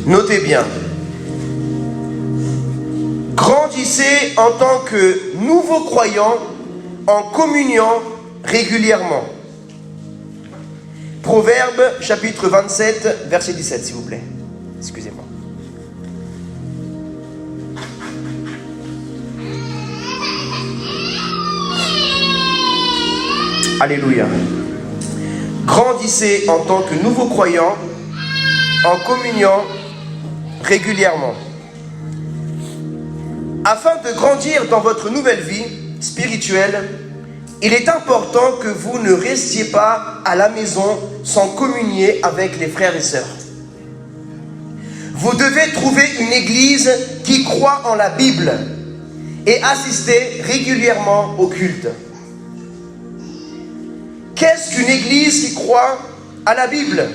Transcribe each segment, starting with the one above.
Notez bien. Grandissez en tant que nouveaux croyants en communiant régulièrement. Proverbe chapitre 27, verset 17, s'il vous plaît. Excusez-moi. Alléluia. Grandissez en tant que nouveaux croyants en communiant régulièrement. Afin de grandir dans votre nouvelle vie spirituelle, il est important que vous ne restiez pas à la maison sans communier avec les frères et sœurs. Vous devez trouver une église qui croit en la Bible et assister régulièrement au culte. Qu'est-ce qu'une église qui croit à la Bible?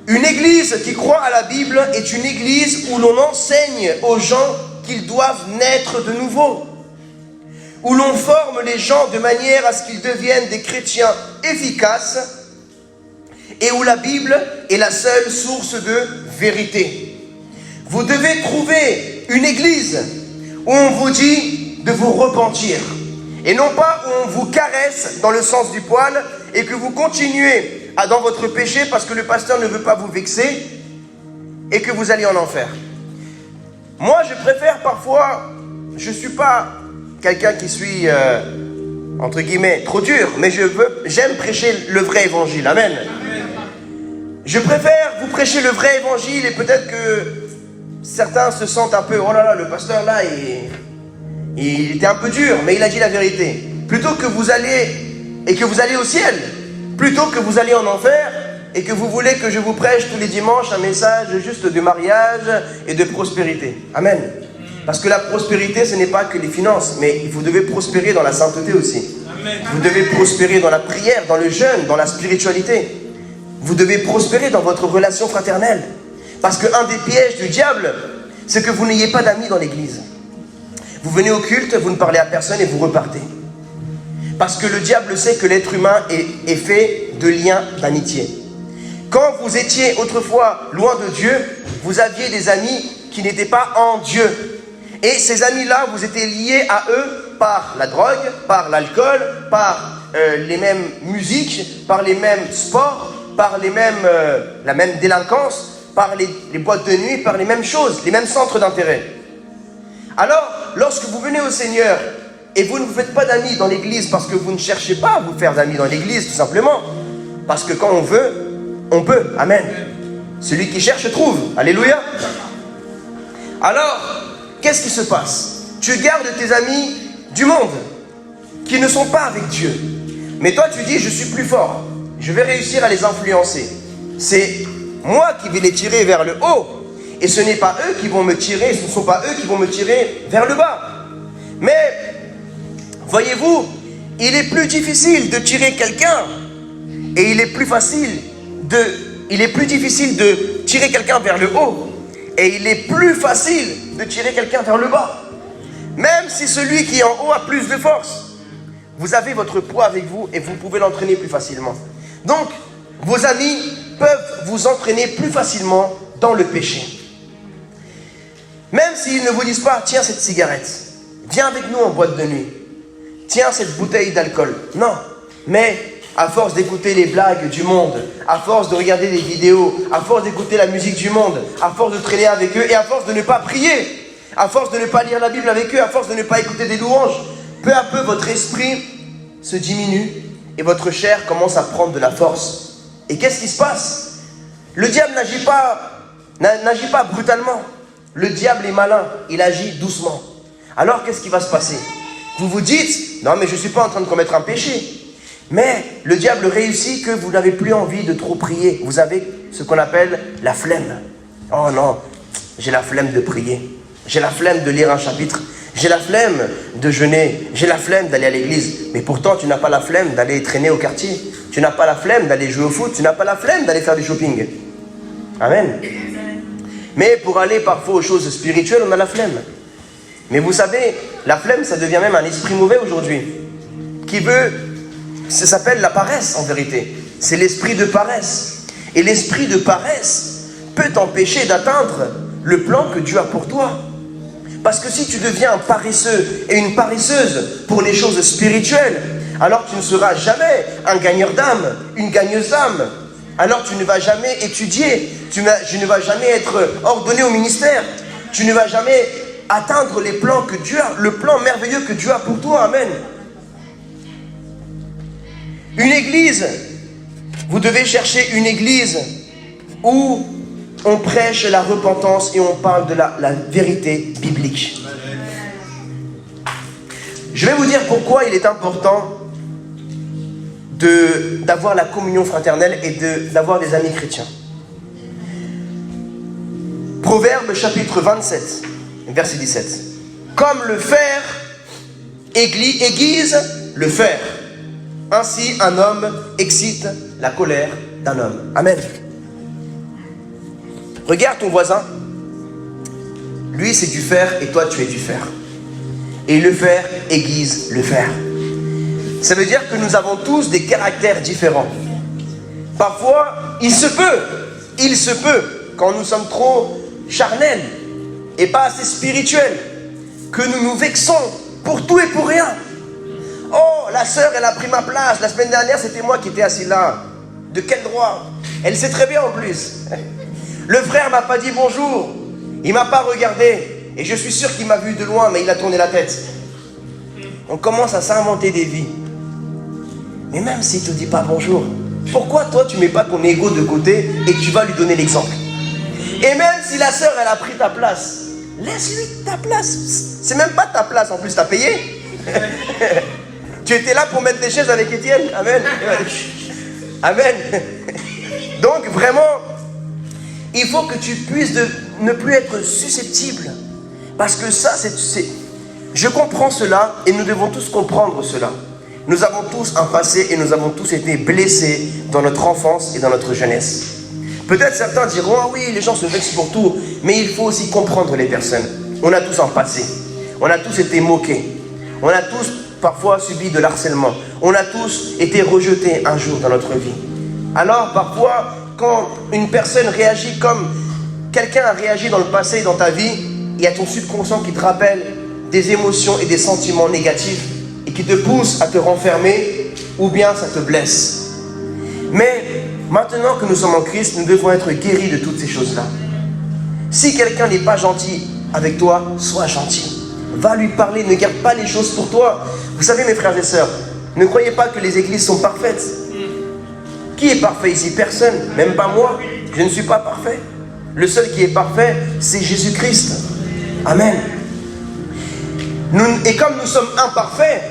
Une église qui croit à la Bible est une église où l'on enseigne aux gens qu'ils doivent naître de nouveau, où l'on forme les gens de manière à ce qu'ils deviennent des chrétiens efficaces et où la Bible est la seule source de vérité. Vous devez trouver une église où on vous dit de vous repentir et non pas où on vous caresse dans le sens du poil et que vous continuez dans votre péché parce que le pasteur ne veut pas vous vexer et que vous allez en enfer. Moi, je préfère parfois, je ne suis pas quelqu'un qui suis, entre guillemets, trop dur, mais j'aime prêcher le vrai évangile. Amen. Je préfère vous prêcher le vrai évangile et peut-être que certains se sentent un peu, oh là là, le pasteur là, il était un peu dur, mais il a dit la vérité. Plutôt que vous allez, et que vous allez au ciel, plutôt que vous allez en enfer, et que vous voulez que je vous prêche tous les dimanches un message juste de mariage et de prospérité. Amen. Parce que la prospérité, ce n'est pas que les finances, mais vous devez prospérer dans la sainteté aussi. Amen. Vous devez prospérer dans la prière, dans le jeûne, dans la spiritualité. Vous devez prospérer dans votre relation fraternelle. Parce qu'un des pièges du diable, c'est que vous n'ayez pas d'amis dans l'église. Vous venez au culte, vous ne parlez à personne et vous repartez. Parce que le diable sait que l'être humain est fait de liens d'amitié. Quand vous étiez autrefois loin de Dieu, vous aviez des amis qui n'étaient pas en Dieu. Et ces amis-là, vous étiez liés à eux par la drogue, par l'alcool, par les mêmes musiques, par les mêmes sports, par la même délinquance, par les boîtes de nuit, par les mêmes choses, les mêmes centres d'intérêt. Alors, lorsque vous venez au Seigneur et vous ne vous faites pas d'amis dans l'église parce que vous ne cherchez pas à vous faire d'amis dans l'église, tout simplement, parce que quand on veut, on peut. Amen. Celui qui cherche trouve. Alléluia. Alors, qu'est-ce qui se passe? Tu gardes tes amis du monde qui ne sont pas avec Dieu. Mais toi, tu dis, je suis plus fort. Je vais réussir à les influencer. C'est moi qui vais les tirer vers le haut. Et ce n'est pas eux qui vont me tirer, ce ne sont pas eux qui vont me tirer vers le bas. Mais, voyez-vous, il est plus difficile de tirer quelqu'un et il est plus difficile de tirer quelqu'un vers le haut et il est plus facile de tirer quelqu'un vers le bas. Même si celui qui est en haut a plus de force, vous avez votre poids avec vous et vous pouvez l'entraîner plus facilement. Donc, vos amis peuvent vous entraîner plus facilement dans le péché. Même s'ils ne vous disent pas, tiens cette cigarette, viens avec nous en boîte de nuit, tiens cette bouteille d'alcool. Non, mais à force d'écouter les blagues du monde, à force de regarder des vidéos, à force d'écouter la musique du monde, à force de traîner avec eux et à force de ne pas prier, à force de ne pas lire la Bible avec eux, à force de ne pas écouter des louanges, peu à peu votre esprit se diminue et votre chair commence à prendre de la force. Et qu'est-ce qui se passe? Le diable n'agit pas brutalement. Le diable est malin, il agit doucement. Alors qu'est-ce qui va se passer? Vous vous dites, non mais je ne suis pas en train de commettre un péché. Mais le diable réussit que vous n'avez plus envie de trop prier. Vous avez ce qu'on appelle la flemme. Oh non, j'ai la flemme de prier. J'ai la flemme de lire un chapitre. J'ai la flemme de jeûner. J'ai la flemme d'aller à l'église. Mais pourtant, tu n'as pas la flemme d'aller traîner au quartier. Tu n'as pas la flemme d'aller jouer au foot. Tu n'as pas la flemme d'aller faire du shopping. Amen. Mais pour aller parfois aux choses spirituelles, on a la flemme. Mais vous savez, la flemme, ça devient même un esprit mauvais aujourd'hui. Qui veut... Ça s'appelle la paresse en vérité. C'est l'esprit de paresse. Et l'esprit de paresse peut t'empêcher d'atteindre le plan que Dieu a pour toi. Parce que si tu deviens un paresseux et une paresseuse pour les choses spirituelles, alors tu ne seras jamais un gagneur d'âme, une gagneuse d'âme. Alors tu ne vas jamais étudier, tu ne vas jamais être ordonné au ministère, tu ne vas jamais atteindre les plans que Dieu a, le plan merveilleux que Dieu a pour toi. Amen. Une église, vous devez chercher une église où on prêche la repentance et on parle de la vérité biblique. Je vais vous dire pourquoi il est important d'avoir la communion fraternelle et d'avoir des amis chrétiens. Proverbe chapitre 27, verset 17. Comme le fer aiguise le fer, ainsi un homme excite la colère d'un homme. Amen. Regarde ton voisin. Lui, c'est du fer et toi, tu es du fer. Et le fer aiguise le fer. Ça veut dire que nous avons tous des caractères différents. Parfois, il se peut, quand nous sommes trop charnels et pas assez spirituels, que nous nous vexons pour tout et pour rien. Oh, la sœur, elle a pris ma place. La semaine dernière, c'était moi qui étais assis là. De quel droit? Elle sait très bien en plus. Le frère m'a pas dit bonjour. Il m'a pas regardé. Et je suis sûr qu'il m'a vu de loin, mais il a tourné la tête. On commence à s'inventer des vies. Mais même s'il ne te dit pas bonjour, pourquoi toi tu mets pas ton ego de côté et tu vas lui donner l'exemple? Et même si la sœur elle a pris ta place, laisse-lui ta place. C'est même pas ta place, en plus t'as payé. Tu étais là pour mettre des chaises avec Étienne. Amen. Amen. Donc vraiment, il faut que tu puisses ne plus être susceptible. Parce que ça, je comprends cela et nous devons tous comprendre cela. Nous avons tous un passé et nous avons tous été blessés dans notre enfance et dans notre jeunesse. Peut-être certains diront, ah oui, les gens se vexent pour tout, mais il faut aussi comprendre les personnes. On a tous un passé, on a tous été moqués, on a tous parfois subi de l'harcèlement, on a tous été rejetés un jour dans notre vie. Alors parfois, quand une personne réagit comme quelqu'un a réagi dans le passé et dans ta vie, il y a ton subconscient qui te rappelle des émotions et des sentiments négatifs et qui te pousse à te renfermer, ou bien ça te blesse. Mais maintenant que nous sommes en Christ, nous devons être guéris de toutes ces choses-là. Si quelqu'un n'est pas gentil avec toi, sois gentil. Va lui parler, ne garde pas les choses pour toi. Vous savez mes frères et sœurs, ne croyez pas que les églises sont parfaites. Qui est parfait ici? Personne, même pas moi. Je ne suis pas parfait. Le seul qui est parfait, c'est Jésus-Christ. Amen. Et comme nous sommes imparfaits,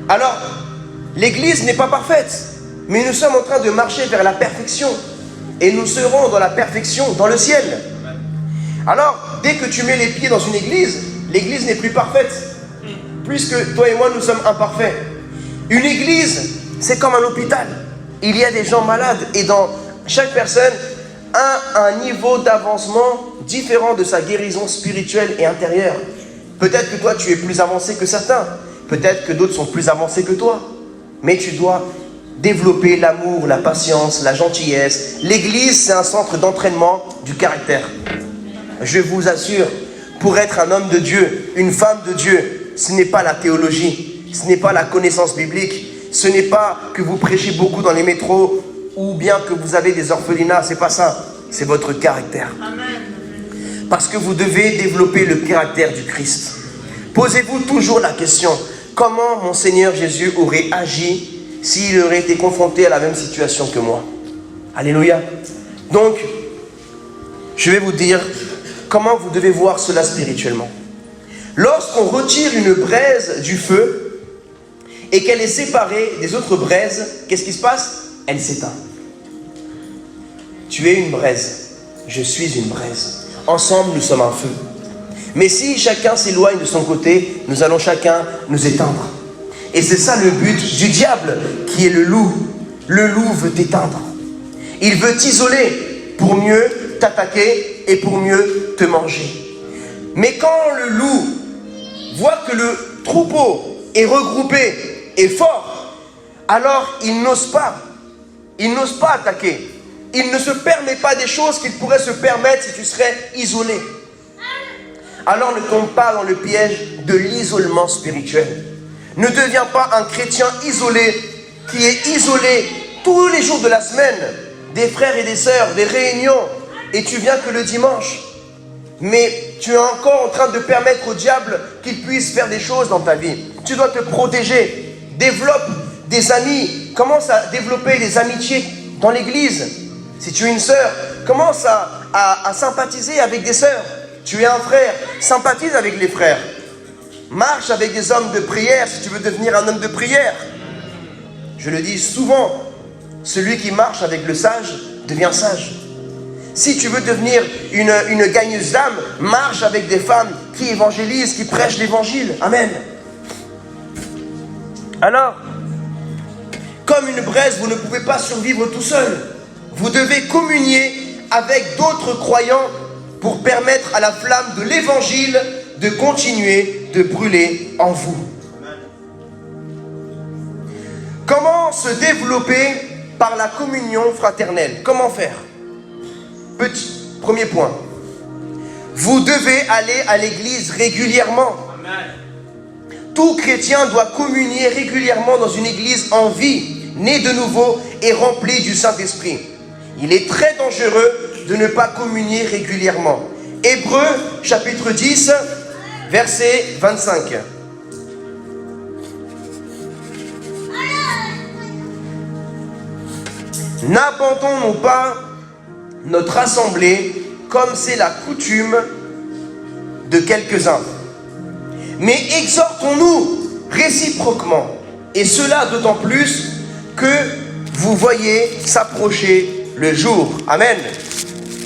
alors l'église n'est pas parfaite, mais nous sommes en train de marcher vers la perfection. Et nous serons dans la perfection, dans le ciel. Alors, dès que tu mets les pieds dans une église, l'église n'est plus parfaite, puisque toi et moi, nous sommes imparfaits. Une église, c'est comme un hôpital. Il y a des gens malades, et dans chaque personne a un niveau d'avancement différent de sa guérison spirituelle et intérieure. Peut-être que toi, tu es plus avancé que certains. Peut-être que d'autres sont plus avancés que toi. Mais tu dois développer l'amour, la patience, la gentillesse. L'église, c'est un centre d'entraînement du caractère. Je vous assure, pour être un homme de Dieu, une femme de Dieu, ce n'est pas la théologie, ce n'est pas la connaissance biblique, ce n'est pas que vous prêchez beaucoup dans les métros ou bien que vous avez des orphelinats, c'est pas ça, c'est votre caractère. Amen. Parce que vous devez développer le caractère du Christ. Posez-vous toujours la question, comment mon Seigneur Jésus aurait agi s'il aurait été confronté à la même situation que moi? Alléluia. Donc, je vais vous dire comment vous devez voir cela spirituellement. Lorsqu'on retire une braise du feu et qu'elle est séparée des autres braises, qu'est-ce qui se passe? Elle s'éteint. Tu es une braise, je suis une braise. Ensemble, nous sommes un feu. Mais si chacun s'éloigne de son côté, nous allons chacun nous éteindre. Et c'est ça le but du diable, qui est le loup. Le loup veut t'éteindre. Il veut t'isoler pour mieux t'attaquer et pour mieux te manger. Mais quand le loup voit que le troupeau est regroupé et fort, alors il n'ose pas attaquer. il ne se permet pas des choses qu'il pourrait se permettre si tu serais isolé. Alors ne tombe pas dans le piège de l'isolement spirituel. Ne deviens pas un chrétien isolé qui est isolé tous les jours de la semaine, des frères et des sœurs, des réunions, et tu viens que le dimanche. Mais tu es encore en train de permettre au diable qu'il puisse faire des choses dans ta vie. Tu dois te protéger. Développe des amis. Commence à développer des amitiés dans l'église. Si tu es une sœur, commence à sympathiser avec des sœurs. Tu es un frère, sympathise avec les frères. Marche avec des hommes de prière si tu veux devenir un homme de prière. Je le dis souvent, celui qui marche avec le sage devient sage. Si tu veux devenir une gagneuse d'âme, marche avec des femmes qui évangélisent, qui prêchent l'évangile. Amen. Alors, comme une braise, vous ne pouvez pas survivre tout seul. Vous devez communier avec d'autres croyants pour permettre à la flamme de l'évangile de continuer de brûler en vous. Comment se développer par la communion fraternelle? Comment faire? Premier point. Vous devez aller à l'église régulièrement. Amen. Tout chrétien doit communier régulièrement dans une église en vie, née de nouveau et remplie du Saint-Esprit. Il est très dangereux de ne pas communier régulièrement. Hébreux, chapitre 10, verset 25. N'abandonnons pas notre assemblée comme c'est la coutume de quelques-uns, mais exhortons-nous réciproquement, et cela d'autant plus que vous voyez s'approcher le jour. Amen.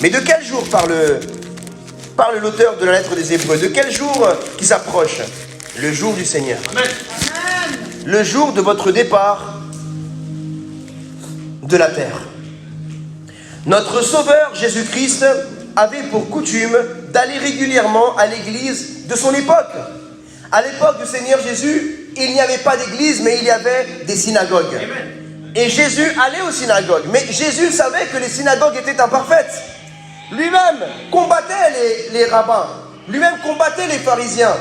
Mais de quel jour parle l'auteur de la lettre des Hébreux? De quel jour qui s'approche? Le jour du Seigneur. Amen. Le jour de votre départ de la terre. Notre Sauveur Jésus-Christ avait pour coutume d'aller régulièrement à l'église de son époque. À l'époque du Seigneur Jésus, il n'y avait pas d'église, mais il y avait des synagogues. Amen. Et Jésus allait aux synagogues. Mais Jésus savait que les synagogues étaient imparfaites. Lui-même combattait les rabbins. Lui-même combattait les pharisiens.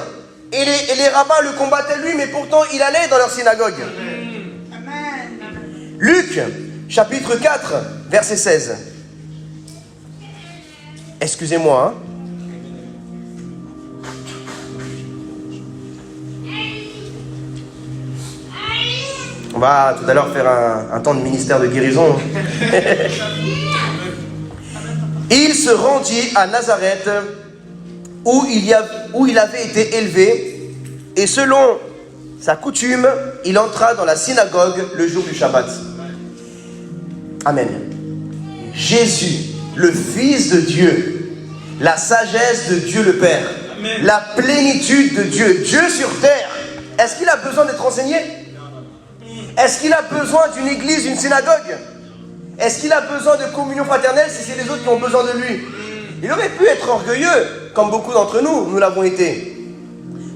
Et les rabbins le combattaient lui, mais pourtant il allait dans leur synagogue. Amen. Luc, chapitre 4, verset 16. Excusez-moi, hein. On va tout à l'heure faire un temps de ministère de guérison. Il se rendit à Nazareth, où il avait été élevé, et selon sa coutume, il entra dans la synagogue le jour du Shabbat. Amen. Jésus, le Fils de Dieu, la sagesse de Dieu le Père, amen, la plénitude de Dieu, Dieu sur terre, est-ce qu'il a besoin d'être enseigné? Est-ce qu'il a besoin d'une église, d'une synagogue? Est-ce qu'il a besoin de communion fraternelle si c'est les autres qui ont besoin de lui? Il aurait pu être orgueilleux, comme beaucoup d'entre nous l'avons été.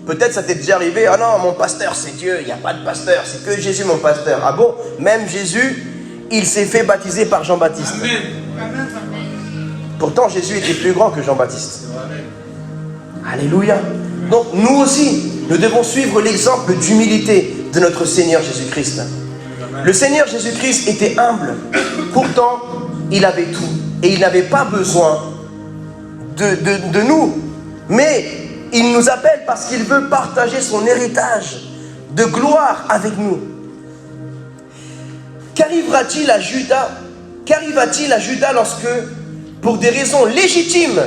Peut-être ça t'est déjà arrivé, ah non, mon pasteur c'est Dieu, il n'y a pas de pasteur, c'est que Jésus mon pasteur. Ah bon? Même Jésus, il s'est fait baptiser par Jean-Baptiste. Amen. Pourtant Jésus était plus grand que Jean-Baptiste. Alléluia. Donc nous aussi, nous devons suivre l'exemple d'humilité de notre Seigneur Jésus-Christ. Le Seigneur Jésus-Christ était humble, pourtant il avait tout et il n'avait pas besoin de nous, mais il nous appelle parce qu'il veut partager son héritage de gloire avec nous. Qu'arrivera-t-il à Judas? Qu'arriva-t-il à Judas lorsque, pour des raisons légitimes,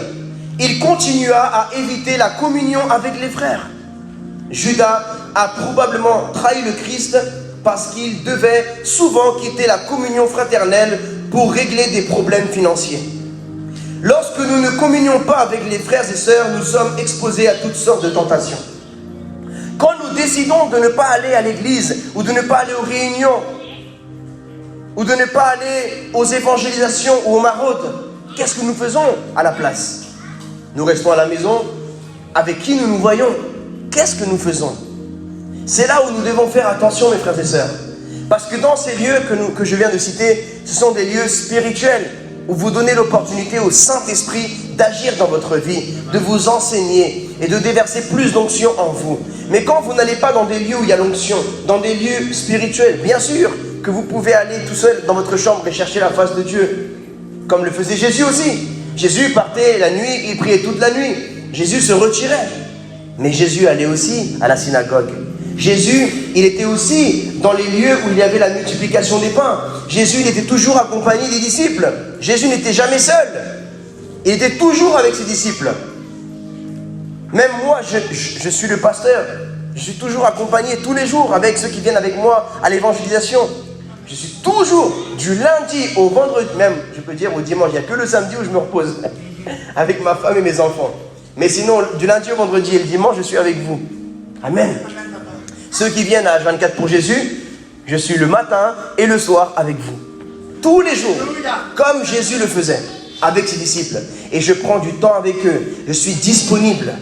il continua à éviter la communion avec les frères? Judas a probablement trahi le Christ parce qu'il devait souvent quitter la communion fraternelle pour régler des problèmes financiers. Lorsque nous ne communions pas avec les frères et sœurs, nous sommes exposés à toutes sortes de tentations. Quand nous décidons de ne pas aller à l'église, ou de ne pas aller aux réunions, ou de ne pas aller aux évangélisations ou aux maraudes, qu'est-ce que nous faisons à la place? Nous restons à la maison. Avec qui nous nous voyons? Qu'est-ce que nous faisons? C'est là où nous devons faire attention, mes frères et sœurs. Parce que dans ces lieux que je viens de citer, ce sont des lieux spirituels. où vous donnez l'opportunité au Saint-Esprit d'agir dans votre vie, de vous enseigner et de déverser plus d'onction en vous. Mais quand vous n'allez pas dans des lieux où il y a l'onction, dans des lieux spirituels, bien sûr que vous pouvez aller tout seul dans votre chambre et chercher la face de Dieu, comme le faisait Jésus aussi. Jésus partait la nuit, il priait toute la nuit. Jésus se retirait. Mais Jésus allait aussi à la synagogue. Jésus, il était aussi dans les lieux où il y avait la multiplication des pains. Jésus, il était toujours accompagné des disciples. Jésus n'était jamais seul. Il était toujours avec ses disciples. Même moi, je suis le pasteur. Je suis toujours accompagné tous les jours avec ceux qui viennent avec moi à l'évangélisation. Je suis toujours, du lundi au vendredi, même, je peux dire au dimanche, il n'y a que le samedi où je me repose avec ma femme et mes enfants. Mais sinon, du lundi au vendredi et le dimanche, je suis avec vous. Amen. Ceux qui viennent à H24 pour Jésus, je suis le matin et le soir avec vous. Tous les jours, comme Jésus le faisait avec ses disciples. Et je prends du temps avec eux. Je suis disponible.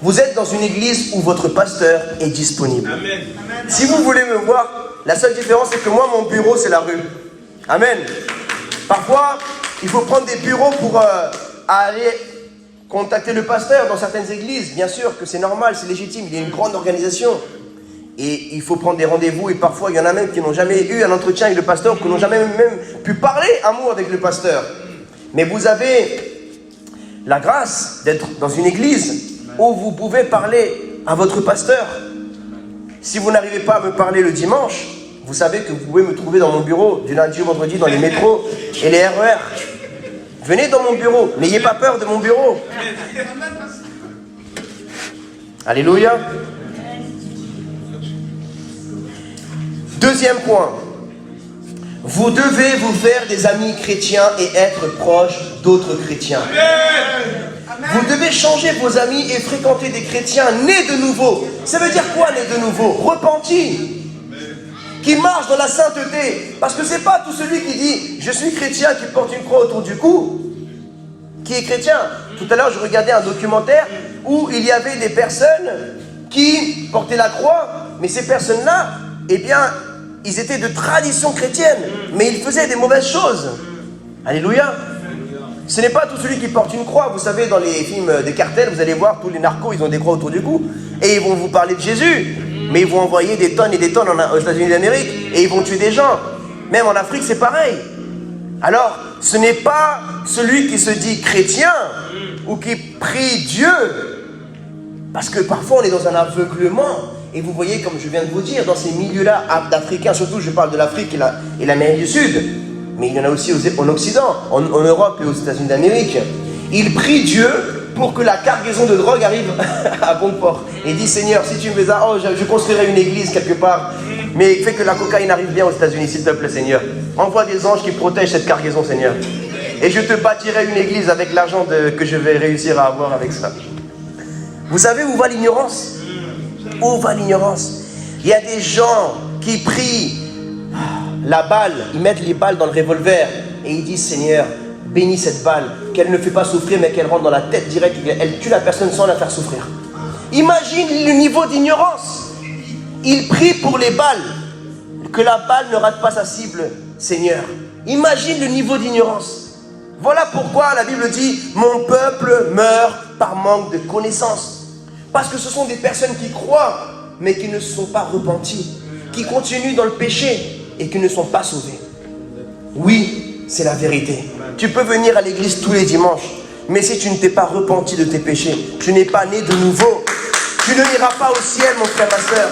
Vous êtes dans une église où votre pasteur est disponible. Amen. Si vous voulez me voir, la seule différence, c'est que moi, mon bureau, c'est la rue. Amen. Parfois, il faut prendre des bureaux pour aller contacter le pasteur dans certaines églises. Bien sûr que c'est normal, c'est légitime. Il y a une grande organisation. Et il faut prendre des rendez-vous. Et parfois, il y en a même qui n'ont jamais eu un entretien avec le pasteur, qui n'ont jamais même pu parler amour avec le pasteur. Mais vous avez la grâce d'être dans une église où vous pouvez parler à votre pasteur. Si vous n'arrivez pas à me parler le dimanche, vous savez que vous pouvez me trouver dans mon bureau du lundi au vendredi dans les métros et les RER. Venez dans mon bureau, n'ayez pas peur de mon bureau. Alléluia. Deuxième point, vous devez vous faire des amis chrétiens et être proche d'autres chrétiens. Vous devez changer vos amis et fréquenter des chrétiens nés de nouveau. Ça veut dire quoi, nés de nouveau? Repentis, qui marchent dans la sainteté. Parce que c'est pas tout celui qui dit « je suis chrétien » qui porte une croix autour du cou qui est chrétien. Tout à l'heure, je regardais un documentaire où il y avait des personnes qui portaient la croix, mais ces personnes-là, eh bien, ils étaient de tradition chrétienne, mais ils faisaient des mauvaises choses. Alléluia. Ce n'est pas tout celui qui porte une croix. Vous savez, dans les films des cartels, vous allez voir, tous les narcos, ils ont des croix autour du cou, et ils vont vous parler de Jésus, mais ils vont envoyer des tonnes et des tonnes aux États-Unis d'Amérique, et ils vont tuer des gens. Même en Afrique, c'est pareil. Alors, ce n'est pas celui qui se dit chrétien, ou qui prie Dieu, parce que parfois on est dans un aveuglement. Et vous voyez, comme je viens de vous dire, dans ces milieux-là d'Africains, surtout je parle de l'Afrique et l'Amérique du Sud, mais il y en a aussi en Occident, en Europe et aux États-Unis d'Amérique. Ils prient Dieu pour que la cargaison de drogue arrive à bon port. Et dit, Seigneur, si tu me fais ça, je construirai une église quelque part, mais fais que la cocaïne arrive bien aux États-Unis, s'il te plaît, Seigneur. Envoie des anges qui protègent cette cargaison, Seigneur. Et je te bâtirai une église avec l'argent que je vais réussir à avoir avec ça. Vous savez où va l'ignorance? Où va l'ignorance? Il y a des gens qui prient la balle, ils mettent les balles dans le revolver et ils disent, Seigneur, bénis cette balle, qu'elle ne fait pas souffrir mais qu'elle rentre dans la tête direct, elle tue la personne sans la faire souffrir. Imagine le niveau d'ignorance. Ils prient pour les balles, que la balle ne rate pas sa cible, Seigneur. Imagine le niveau d'ignorance. Voilà pourquoi la Bible dit, mon peuple meurt par manque de connaissance. Parce que ce sont des personnes qui croient, mais qui ne sont pas repenties, qui continuent dans le péché et qui ne sont pas sauvées. Oui, c'est la vérité. Tu peux venir à l'église tous les dimanches, mais si tu ne t'es pas repenti de tes péchés, tu n'es pas né de nouveau, tu ne iras pas au ciel, mon frère, ma soeur.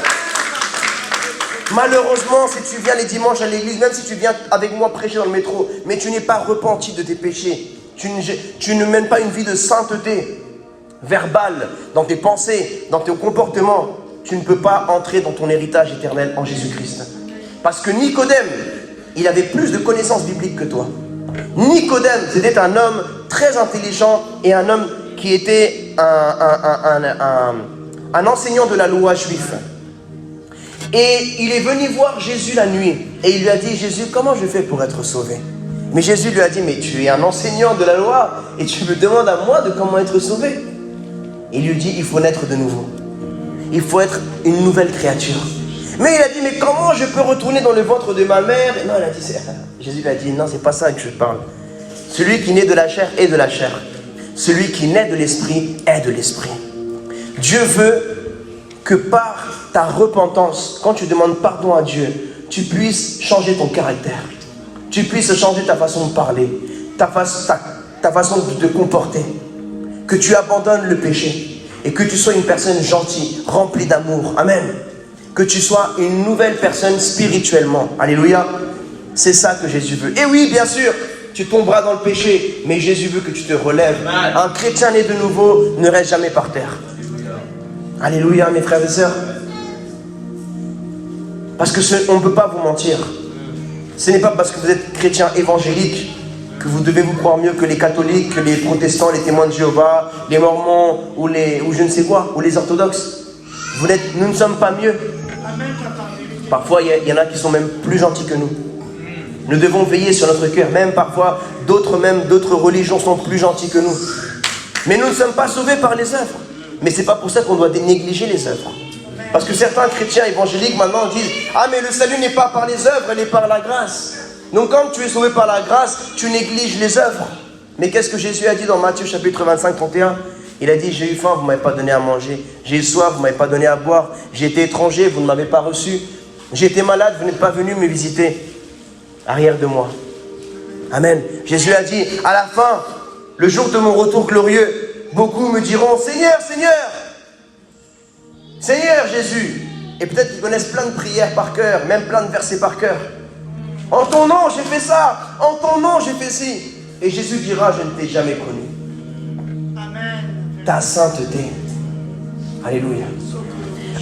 Malheureusement, si tu viens les dimanches à l'église, même si tu viens avec moi prêcher dans le métro, mais tu n'es pas repenti de tes péchés, tu ne mènes pas une vie de sainteté verbale, dans tes pensées, dans tes comportements, tu ne peux pas entrer dans ton héritage éternel en Jésus-Christ. Parce que Nicodème, il avait plus de connaissances bibliques que toi. Nicodème, c'était un homme très intelligent et un homme qui était un enseignant de la loi juif. Et il est venu voir Jésus la nuit et il lui a dit, Jésus, comment je fais pour être sauvé? Mais Jésus lui a dit, mais tu es un enseignant de la loi et tu me demandes à moi de comment être sauvé? Il lui dit, il faut naître de nouveau. Il faut être une nouvelle créature. Mais il a dit, mais comment je peux retourner dans le ventre de ma mère? Et non, Jésus lui a dit, non, c'est pas ça que je parle. Celui qui naît de la chair est de la chair. Celui qui naît de l'esprit est de l'esprit. Dieu veut que par ta repentance, quand tu demandes pardon à Dieu, tu puisses changer ton caractère. Tu puisses changer ta façon de parler, ta façon de te comporter. Que tu abandonnes le péché et que tu sois une personne gentille, remplie d'amour. Amen. Que tu sois une nouvelle personne spirituellement. Alléluia. C'est ça que Jésus veut. Et oui, bien sûr, tu tomberas dans le péché, mais Jésus veut que tu te relèves. Un chrétien né de nouveau ne reste jamais par terre. Alléluia, mes frères et sœurs. Parce que on ne peut pas vous mentir. Ce n'est pas parce que vous êtes chrétien évangélique que vous devez vous croire mieux que les catholiques, que les protestants, les témoins de Jéhovah, les mormons ou je ne sais quoi, ou les orthodoxes. Nous ne sommes pas mieux. Parfois, il y en a qui sont même plus gentils que nous. Nous devons veiller sur notre cœur. Même parfois, d'autres religions sont plus gentilles que nous. Mais nous ne sommes pas sauvés par les œuvres. Mais ce n'est pas pour ça qu'on doit négliger les œuvres. Parce que certains chrétiens évangéliques maintenant disent « Ah, mais le salut n'est pas par les œuvres, elle est par la grâce. » Donc quand tu es sauvé par la grâce, tu négliges les œuvres. Mais qu'est-ce que Jésus a dit dans Matthieu chapitre 25, 31 ? Il a dit « J'ai eu faim, vous ne m'avez pas donné à manger. J'ai eu soif, vous ne m'avez pas donné à boire. J'ai été étranger, vous ne m'avez pas reçu. J'ai été malade, vous n'êtes pas venu me visiter. Arrière de moi. » Amen. Jésus a dit « À la fin, le jour de mon retour glorieux, beaucoup me diront « Seigneur, Seigneur !» Seigneur Jésus. Et peut-être qu'ils connaissent plein de prières par cœur, même plein de versets par cœur. En ton nom, j'ai fait ça. En ton nom, j'ai fait ci. Et Jésus dira, je ne t'ai jamais connu. Amen. Ta sainteté. Alléluia.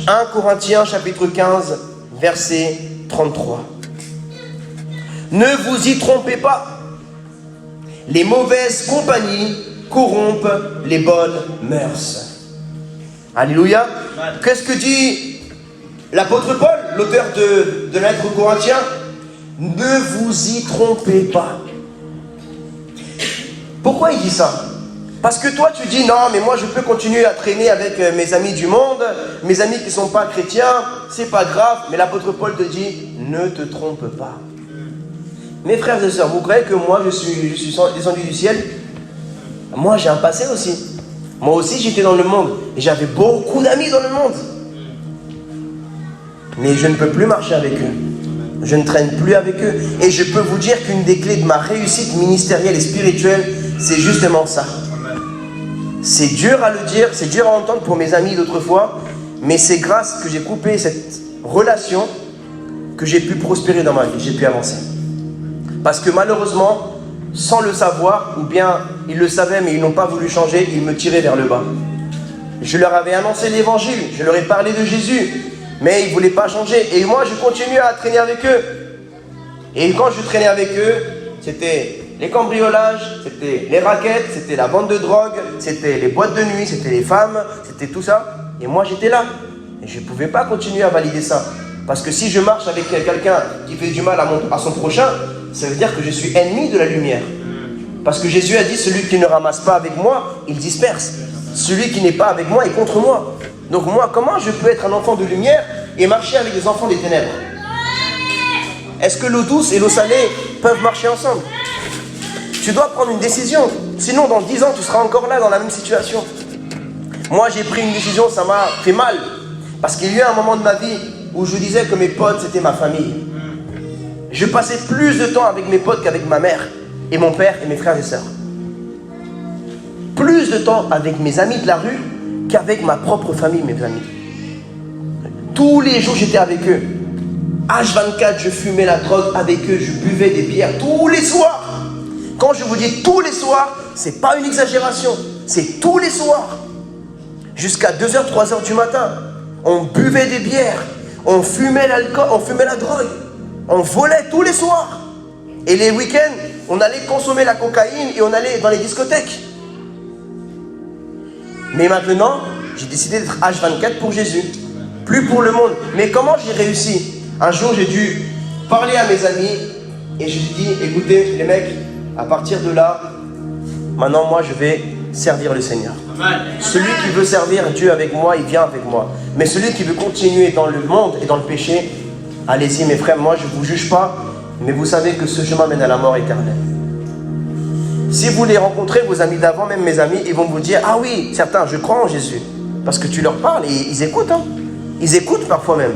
1 Corinthiens chapitre 15, verset 33. Ne vous y trompez pas. Les mauvaises compagnies corrompent les bonnes mœurs. Alléluia. Qu'est-ce que dit l'apôtre Paul, l'auteur de la lettre aux Corinthiens? Ne vous y trompez pas. Pourquoi il dit ça? Parce que toi tu dis non, mais moi je peux continuer à traîner avec mes amis du monde, mes amis qui ne sont pas chrétiens, c'est pas grave. Mais l'apôtre Paul te dit ne te trompe pas. Mes frères et sœurs, vous croyez que moi je suis descendu du ciel? Moi j'ai un passé aussi. Moi aussi j'étais dans le monde et j'avais beaucoup d'amis dans le monde. Mais je ne peux plus marcher avec eux. Je ne traîne plus avec eux. Et je peux vous dire qu'une des clés de ma réussite ministérielle et spirituelle, c'est justement ça. C'est dur à le dire, c'est dur à entendre pour mes amis d'autrefois, mais c'est grâce que j'ai coupé cette relation que j'ai pu prospérer dans ma vie, j'ai pu avancer. Parce que malheureusement, sans le savoir, ou bien ils le savaient mais ils n'ont pas voulu changer, ils me tiraient vers le bas. Je leur avais annoncé l'évangile, je leur ai parlé de Jésus, mais ils ne voulaient pas changer. Et moi, je continuais à traîner avec eux. Et quand je traînais avec eux, c'était les cambriolages, c'était les raquettes, c'était la vente de drogue, c'était les boîtes de nuit, c'était les femmes, c'était tout ça. Et moi, j'étais là. Et je ne pouvais pas continuer à valider ça. Parce que si je marche avec quelqu'un qui fait du mal à son prochain, ça veut dire que je suis ennemi de la lumière. Parce que Jésus a dit, celui qui ne ramasse pas avec moi, il disperse. Celui qui n'est pas avec moi est contre moi. Donc moi, comment je peux être un enfant de lumière et marcher avec des enfants des ténèbres? Est-ce que l'eau douce et l'eau salée peuvent marcher ensemble? Tu dois prendre une décision. Sinon, dans 10 ans, tu seras encore là dans la même situation. Moi, j'ai pris une décision, ça m'a fait mal. Parce qu'il y a eu un moment de ma vie où je disais que mes potes, c'était ma famille. Je passais plus de temps avec mes potes qu'avec ma mère et mon père et mes frères et sœurs. Plus de temps avec mes amis de la rue qu'avec ma propre famille, mes amis. Tous les jours, j'étais avec eux. H24, je fumais la drogue avec eux, je buvais des bières tous les soirs. Quand je vous dis tous les soirs, c'est pas une exagération, c'est tous les soirs. Jusqu'à 2h, 3h du matin, on buvait des bières, on fumait l'alcool, on fumait la drogue, on volait tous les soirs. Et les week-ends, on allait consommer la cocaïne et on allait dans les discothèques. Mais maintenant, j'ai décidé d'être H24 pour Jésus, plus pour le monde. Mais comment j'ai réussi? Un jour, j'ai dû parler à mes amis et je lui ai dit, écoutez les mecs, à partir de là, maintenant moi je vais servir le Seigneur. Amen. Celui qui veut servir Dieu avec moi, il vient avec moi. Mais celui qui veut continuer dans le monde et dans le péché, allez-y mes frères, moi je ne vous juge pas, mais vous savez que ce chemin mène à la mort éternelle. Si vous les rencontrez, vos amis d'avant, même mes amis, ils vont vous dire, ah oui, certains, je crois en Jésus. Parce que tu leur parles et ils écoutent. Hein. Ils écoutent parfois même.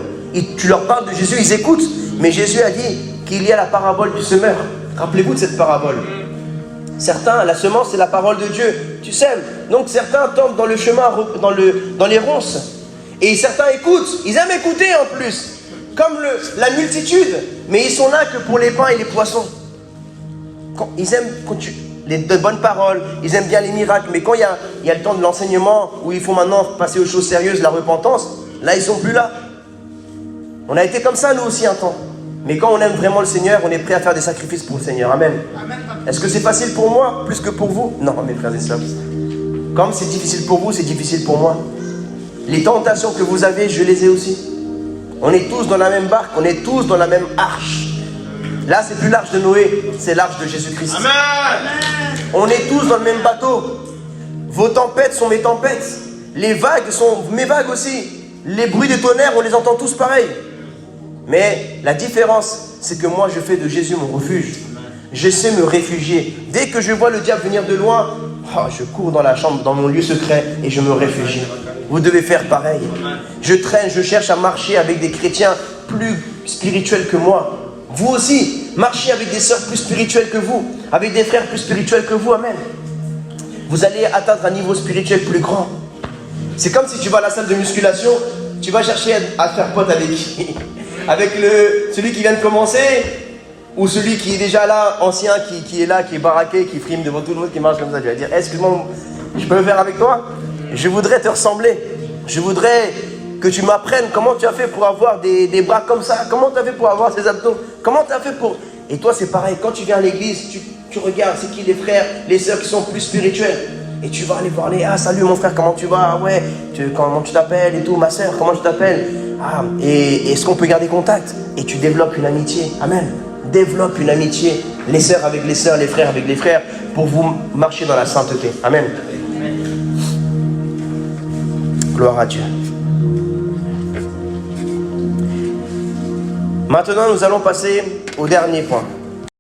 Tu leur parles de Jésus, ils écoutent. Mais Jésus a dit qu'il y a la parabole du semeur. Rappelez-vous de cette parabole. Certains, la semence, c'est la parole de Dieu. Tu sèmes. Donc certains tombent dans le chemin, dans les ronces. Et certains écoutent. Ils aiment écouter en plus. Comme la multitude. Mais ils sont là que pour les pains et les poissons. Ils aiment de bonnes paroles. Ils aiment bien les miracles. Mais quand il y a le temps de l'enseignement, où il faut maintenant passer aux choses sérieuses, la repentance, là, ils ne sont plus là. On a été comme ça, nous aussi, un temps. Mais quand on aime vraiment le Seigneur, on est prêt à faire des sacrifices pour le Seigneur. Amen. Est-ce que c'est facile pour moi, plus que pour vous? Non, mes frères et sœurs. Comme c'est difficile pour vous, c'est difficile pour moi. Les tentations que vous avez, je les ai aussi. On est tous dans la même barque, on est tous dans la même arche. Là, c'est plus l'arche de Noé, c'est l'arche de Jésus-Christ. On est tous dans le même bateau. Vos tempêtes sont mes tempêtes. Les vagues sont mes vagues aussi. Les bruits des tonnerres, on les entend tous pareil. Mais la différence, c'est que moi, je fais de Jésus mon refuge. Je sais me réfugier. Dès que je vois le diable venir de loin, je cours dans la chambre, dans mon lieu secret et je me réfugie. Vous devez faire pareil. Je traîne, je cherche à marcher avec des chrétiens plus spirituels que moi. Vous aussi, marchez avec des sœurs plus spirituelles que vous, avec des frères plus spirituels que vous. Amen. Vous allez atteindre un niveau spirituel plus grand. C'est comme si tu vas à la salle de musculation, tu vas chercher à faire pote avec qui? Avec celui qui vient de commencer, ou celui qui est déjà là, ancien, qui est là, qui est baraqué, qui frime devant tout le monde, qui marche comme ça. Tu vas dire, excuse-moi, je peux le faire avec toi? Je voudrais te ressembler. Je voudrais que tu m'apprennes comment tu as fait pour avoir des bras comme ça. Comment tu as fait pour avoir ces abdos? Comment tu as fait pour... Et toi, c'est pareil. Quand tu viens à l'église, tu regardes, c'est qui les frères, les sœurs qui sont plus spirituels. Et tu vas aller voir les... Ah, salut mon frère, comment tu vas? Ah ouais, comment tu t'appelles et tout? Ma sœur, comment tu t'appelles? Ah, et est-ce qu'on peut garder contact? Et tu développes une amitié. Amen. Développe une amitié. Les sœurs avec les sœurs, les frères avec les frères, pour vous marcher dans la sainteté. Amen. Gloire à Dieu. Maintenant, nous allons passer au dernier point.